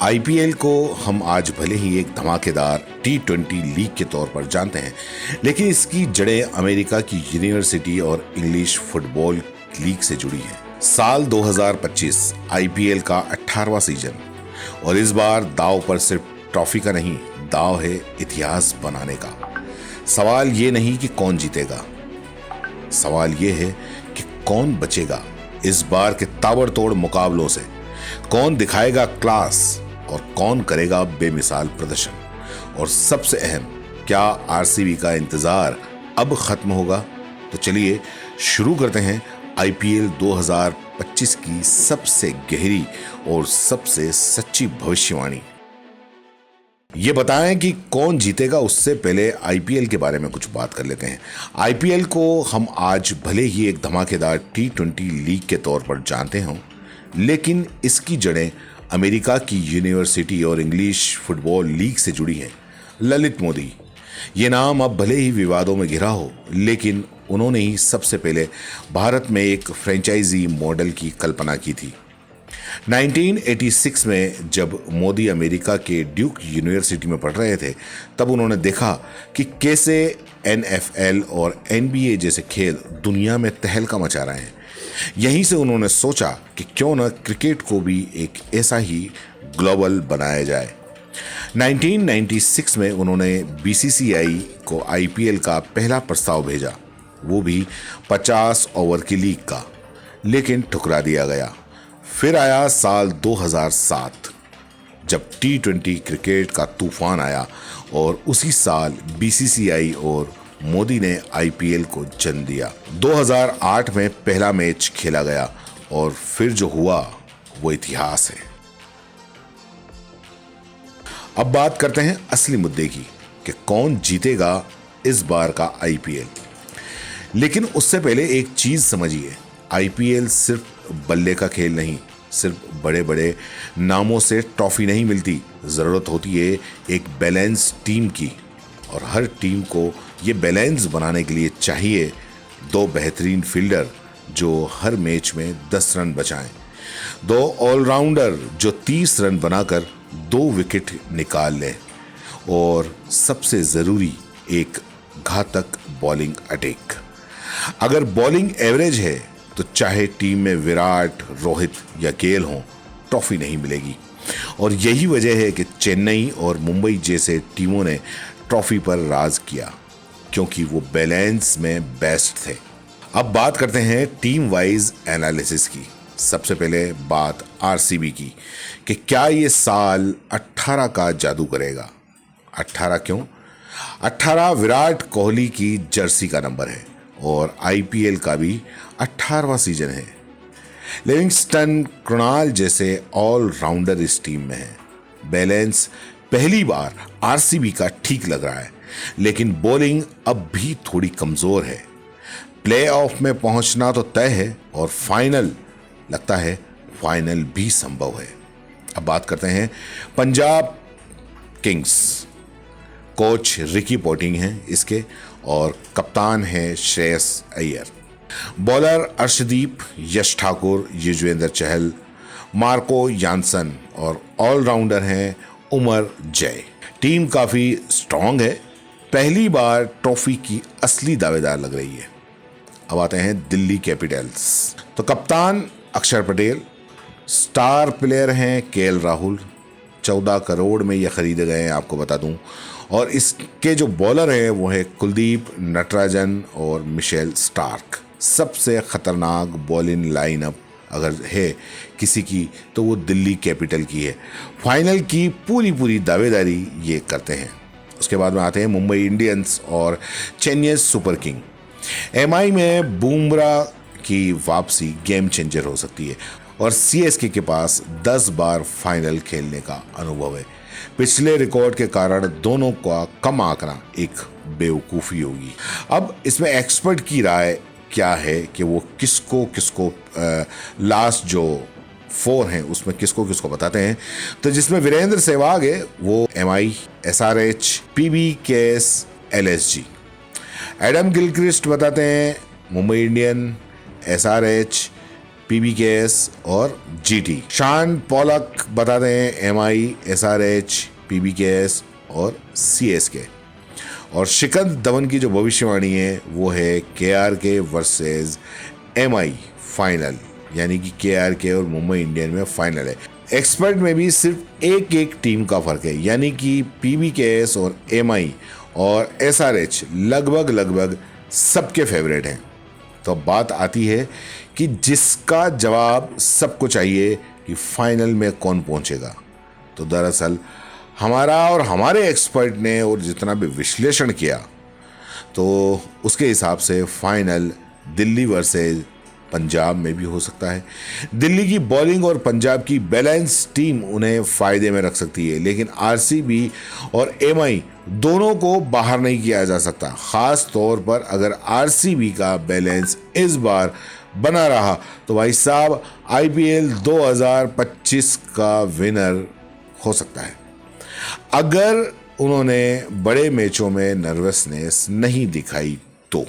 IPL को हम आज भले ही एक धमाकेदार टी20 लीग के तौर पर जानते हैं, लेकिन इसकी जड़ें अमेरिका की यूनिवर्सिटी और इंग्लिश फुटबॉल लीग से जुड़ी हैं। साल 2025 आईपीएल का 18वां सीजन और इस बार दाव पर सिर्फ ट्रॉफी का नहीं, दाव है इतिहास बनाने का। सवाल ये नहीं कि कौन जीतेगा, सवाल ये है कि कौन बचेगा इस बार के ताबड़तोड़ मुकाबलों से। कौन दिखाएगा क्लास और कौन करेगा बेमिसाल प्रदर्शन। और सबसे अहम, क्या आरसीबी का इंतजार अब खत्म होगा? तो चलिए शुरू करते हैं आईपीएल 2025 की सबसे गहरी और सबसे सच्ची भविष्यवाणी। ये बताएं कि कौन जीतेगा, उससे पहले आईपीएल के बारे में कुछ बात कर लेते हैं। आईपीएल को हम आज भले ही एक धमाकेदार टी20 लीग के तौर पर जानते हों, लेकिन इसकी जड़ें अमेरिका की यूनिवर्सिटी और इंग्लिश फुटबॉल लीग से जुड़ी हैं। ललित मोदी, ये नाम अब भले ही विवादों में घिरा हो, लेकिन उन्होंने ही सबसे पहले भारत में एक फ्रेंचाइजी मॉडल की कल्पना की थी। 1986 में जब मोदी अमेरिका के ड्यूक यूनिवर्सिटी में पढ़ रहे थे, तब उन्होंने देखा कि कैसे एनएफएल और एनबीए जैसे खेल दुनिया में तहलका मचा रहे हैं। यहीं से उन्होंने सोचा कि क्यों न क्रिकेट को भी एक ऐसा ही ग्लोबल बनाया जाए। 1996 में उन्होंने बीसीसीआई को आईपीएल का पहला प्रस्ताव भेजा, वो भी 50 ओवर की लीग का, लेकिन ठुकरा दिया गया। फिर आया साल 2007 जब टी20 क्रिकेट का तूफान आया और उसी साल बीसीसीआई और मोदी ने आईपीएल को जन्म दिया। 2008 में पहला मैच खेला गया और फिर जो हुआ वो इतिहास है। अब बात करते हैं असली मुद्दे की कि कौन जीतेगा इस बार का आईपीएल। लेकिन उससे पहले एक चीज समझिए, आईपीएल सिर्फ बल्ले का खेल नहीं, सिर्फ बड़े बड़े नामों से ट्रॉफी नहीं मिलती। जरूरत होती है एक बैलेंस टीम की, और हर टीम को ये बैलेंस बनाने के लिए चाहिए दो बेहतरीन फील्डर जो हर मैच में 10 रन बचाएं, दो ऑलराउंडर जो 30 रन बनाकर 2 विकेट निकाल लें, और सबसे जरूरी एक घातक बॉलिंग अटैक। अगर बॉलिंग एवरेज है तो चाहे टीम में विराट, रोहित या गेल हो, ट्रॉफी नहीं मिलेगी। और यही वजह है कि चेन्नई और मुंबई जैसे टीमों ने ट्रॉफी पर राज किया, क्योंकि वो बैलेंस में बेस्ट थे। अब बात करते हैं टीम वाइज एनालिसिस की। सबसे पहले बात आरसीबी की कि क्या ये साल 18 का जादू करेगा। 18 क्यों? 18 विराट कोहली की जर्सी का नंबर है और आईपीएल का भी 18वां सीजन है। लिविंगस्टन, कृणाल जैसे ऑलराउंडर इस टीम में है। बैलेंस पहली बार आरसीबी का ठीक लग रहा है, लेकिन बॉलिंग अब भी थोड़ी कमजोर है। प्लेऑफ में पहुंचना तो तय है और फाइनल, लगता है फाइनल भी संभव है। अब बात करते हैं Punjab Kings. Coach Ricky potting हैं इसके और कप्तान है श्रेयस अय्यर। बॉलर अर्शदीप, यश ठाकुर, युजवेंद्र चहल, मार्को यानसन और ऑलराउंडर हैं उमर जय। टीम काफी स्ट्रांग है, पहली बार ट्रॉफी की असली दावेदार लग रही है। अब आते हैं दिल्ली कैपिटल्स। तो कप्तान अक्षर पटेल, स्टार प्लेयर हैं केएल राहुल, 14 करोड़ में ये खरीदे गए हैं, आपको बता दूं। और इसके जो बॉलर हैं वो है कुलदीप, नटराजन और मिशेल स्टार्क। सबसे खतरनाक बॉलिंग लाइनअप अगर है किसी की तो वो दिल्ली कैपिटल की है। फाइनल की पूरी दावेदारी ये करते हैं। उसके बाद में आते हैं मुंबई इंडियंस और चेन्नई सुपर किंग। एमआई में बुमराह की वापसी गेम चेंजर हो सकती है और सीएसके के पास 10 बार फाइनल खेलने का अनुभव है। पिछले रिकॉर्ड के कारण दोनों का कम आंकना एक बेवकूफ़ी होगी। अब इसमें एक्सपर्ट की राय क्या है कि वो किसको लास्ट जो 4 हैं उसमें किसको बताते हैं। तो जिसमें वीरेंद्र सहवाग है वो MI, SRH, PB, KS, LSG. Adam Gilchrist बताते हैं मुंबई इंडियन, एसआरएच, पीबीकेएस और जीटी। शान पॉलक बताते हैं एमआई, एसआरएच, पीबीकेएस और सीएसके। और शिखर धवन की जो भविष्यवाणी है वो है केआरके वर्सेस एमआई फाइनल, यानी कि केआरके और मुंबई इंडियन में फाइनल है। एक्सपर्ट में भी सिर्फ एक टीम का फर्क है, यानी कि पीबीकेएस और एमआई और एसआरएच लगभग सबके फेवरेट हैं। तो अब बात आती है कि जिसका जवाब सबको चाहिए कि फाइनल में कौन पहुंचेगा। तो दरअसल हमारा और हमारे एक्सपर्ट ने और जितना भी विश्लेषण किया तो उसके हिसाब से फाइनल दिल्ली वर्सेस पंजाब में भी हो सकता है। दिल्ली की बॉलिंग और पंजाब की बैलेंस टीम उन्हें फायदे में रख सकती है, लेकिन आरसीबी और एमआई दोनों को बाहर नहीं किया जा सकता। खास तौर पर अगर आरसीबी का बैलेंस इस बार बना रहा तो भाई साहब आईपीएल 2025 का विनर हो सकता है, अगर उन्होंने बड़े मैचों में नर्वसनेस नहीं दिखाई तो।